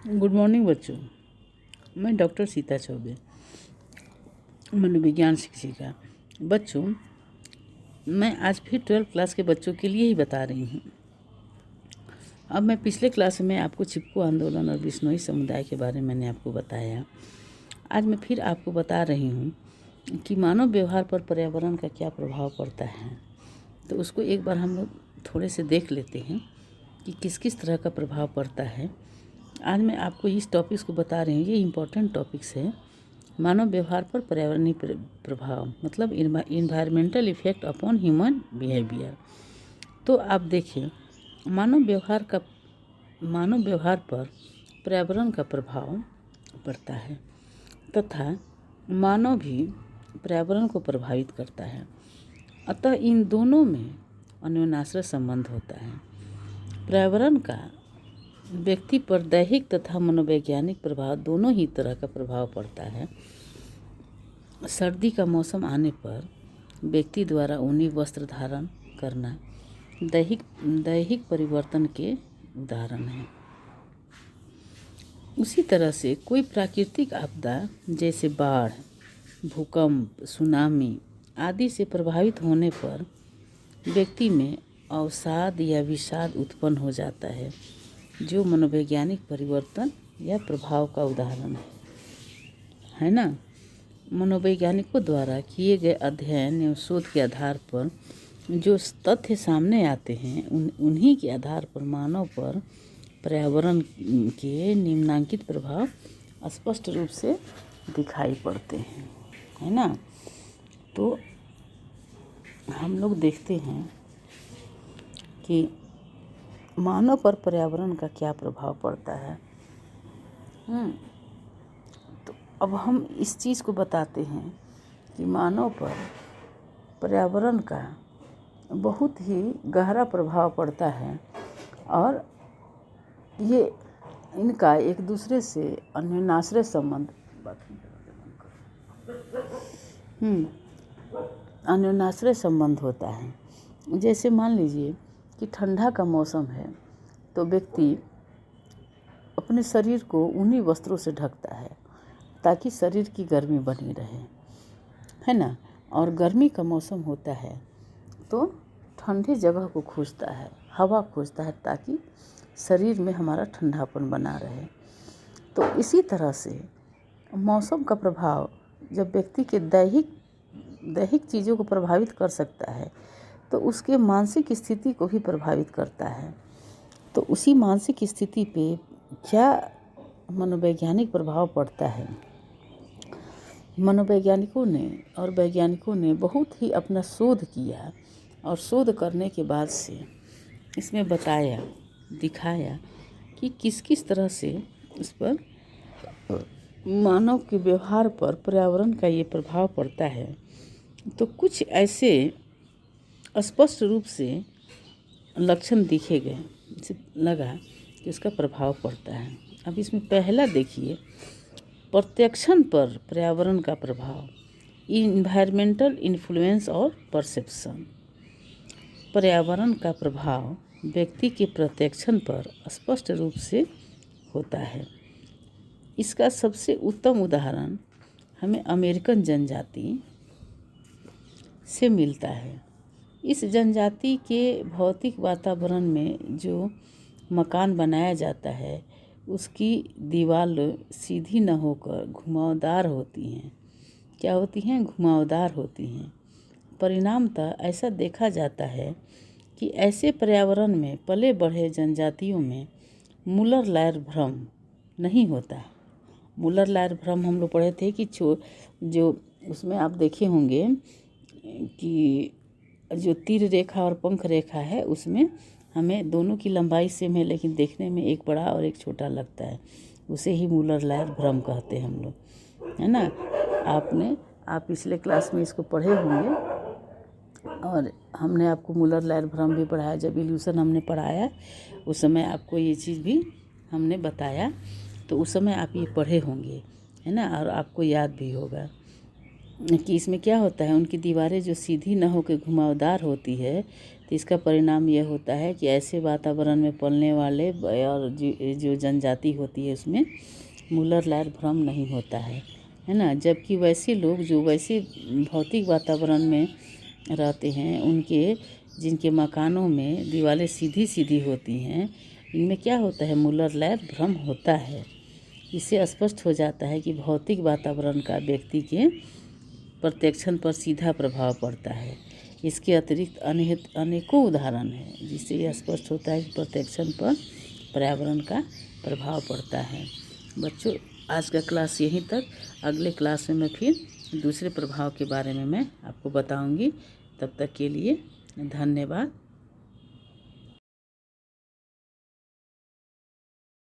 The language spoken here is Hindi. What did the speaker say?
गुड मॉर्निंग बच्चों। मैं डॉक्टर सीता चौबे, मनोविज्ञान शिक्षिका। बच्चों, मैं आज फिर 12th क्लास के बच्चों के लिए ही बता रही हूँ। अब मैं पिछले क्लास में आपको चिपको आंदोलन और बिश्नोई समुदाय के बारे में मैंने आपको बताया। आज मैं फिर आपको बता रही हूँ कि मानव व्यवहार पर पर्यावरण का क्या प्रभाव पड़ता है। तो उसको एक बार हम लोग थोड़े से देख लेते हैं कि किस किस तरह का प्रभाव पड़ता है। आज मैं आपको इस टॉपिक्स को बता रही हूँ, ये इम्पोर्टेंट टॉपिक्स है। मानव व्यवहार पर पर्यावरणीय प्रभाव मतलब environmental effect upon human behaviour. तो आप देखिए, मानव व्यवहार पर पर्यावरण का प्रभाव पड़ता है तथा मानव भी पर्यावरण को प्रभावित करता है। अतः इन दोनों में अन्योन्याश्रय संबंध होता है। पर्यावरण का व्यक्ति पर दैहिक तथा मनोवैज्ञानिक प्रभाव दोनों ही तरह का प्रभाव पड़ता है। सर्दी का मौसम आने पर व्यक्ति द्वारा ऊनी वस्त्र धारण करना दैहिक परिवर्तन के उदाहरण है। उसी तरह से कोई प्राकृतिक आपदा जैसे बाढ़, भूकंप, सुनामी आदि से प्रभावित होने पर व्यक्ति में अवसाद या विषाद उत्पन्न हो जाता है, जो मनोवैज्ञानिक परिवर्तन या प्रभाव का उदाहरण है ना। मनोवैज्ञानिकों द्वारा किए गए अध्ययन एवं शोध के आधार पर जो तथ्य सामने आते हैं उन्हीं के आधार पर मानव पर पर्यावरण के निम्नांकित प्रभाव स्पष्ट रूप से दिखाई पड़ते हैं, है ना। तो हम लोग देखते हैं कि मानव पर पर्यावरण का क्या प्रभाव पड़ता है। तो अब हम इस चीज़ को बताते हैं कि मानव पर पर्यावरण का बहुत ही गहरा प्रभाव पड़ता है और ये इनका एक दूसरे से अन्योन्याश्रय संबंध अन्योन्याश्रय संबंध होता है। जैसे मान लीजिए कि ठंडा का मौसम है तो व्यक्ति अपने शरीर को ऊनी वस्त्रों से ढकता है ताकि शरीर की गर्मी बनी रहे, है ना। और गर्मी का मौसम होता है तो ठंडी जगह को खोजता है, हवा खोजता है ताकि शरीर में हमारा ठंडापन बना रहे। तो इसी तरह से मौसम का प्रभाव जब व्यक्ति के दैहिक चीज़ों को प्रभावित कर सकता है तो उसके मानसिक स्थिति को भी प्रभावित करता है। तो उसी मानसिक स्थिति पे क्या मनोवैज्ञानिक प्रभाव पड़ता है। मनोवैज्ञानिकों ने और वैज्ञानिकों ने बहुत ही अपना शोध किया और शोध करने के बाद से इसमें बताया, दिखाया कि किस किस तरह से इस पर मानव के व्यवहार पर पर्यावरण का ये प्रभाव पड़ता है। तो कुछ ऐसे स्पष्ट रूप से लक्षण दिखे गए, इसे लगा कि उसका प्रभाव पड़ता है। अब इसमें पहला देखिए, प्रत्यक्षण पर पर्यावरण का प्रभाव, इन्वायरमेंटल इन्फ्लुएंस और परसेप्शन। पर्यावरण का प्रभाव व्यक्ति के प्रत्यक्षण पर स्पष्ट रूप से होता है। इसका सबसे उत्तम उदाहरण हमें अमेरिकन जनजाति से मिलता है। इस जनजाति के भौतिक वातावरण में जो मकान बनाया जाता है उसकी दीवार सीधी न होकर घुमावदार होती हैं। क्या होती हैं? घुमावदार होती हैं। परिणामतः ऐसा देखा जाता है कि ऐसे पर्यावरण में पले बढ़े जनजातियों में मुलर लायर भ्रम नहीं होता है। मुलर लायर भ्रम हम लोग पढ़े थे कि जो उसमें आप देखे होंगे कि जो तीर रेखा और पंख रेखा है उसमें हमें दोनों की लंबाई सेम है लेकिन देखने में एक बड़ा और एक छोटा लगता है, उसे ही मुलर लायर भ्रम कहते हैं हम लोग, है ना। आप पिछले क्लास में इसको पढ़े होंगे और हमने आपको मुलर लायर भ्रम भी पढ़ाया। जब इल्यूशन हमने पढ़ाया उस समय आपको ये चीज़ भी हमने बताया, तो उस समय आप ये पढ़े होंगे, है ना, और आपको याद भी होगा। कि इसमें क्या होता है, उनकी दीवारें जो सीधी न होकर घुमावदार होती है, तो इसका परिणाम यह होता है कि ऐसे वातावरण में पलने वाले और जो जनजाति होती है उसमें मूलर लहर भ्रम नहीं होता है ना। जबकि वैसे लोग जो वैसे भौतिक वातावरण में रहते हैं, उनके जिनके मकानों में दीवारें सीधी सीधी होती हैं, इनमें क्या होता है, मूलर लहर भ्रम होता है। इससे स्पष्ट हो जाता है कि भौतिक वातावरण का व्यक्ति के प्रत्यक्षण पर सीधा प्रभाव पड़ता है। इसके अतिरिक्त अनेकों उदाहरण हैं जिससे यह स्पष्ट होता है कि प्रत्यक्षण पर पर्यावरण का प्रभाव पड़ता है। बच्चों, आज का क्लास यहीं तक। अगले क्लास में मैं फिर दूसरे प्रभाव के बारे में मैं आपको बताऊंगी। तब तक के लिए धन्यवाद।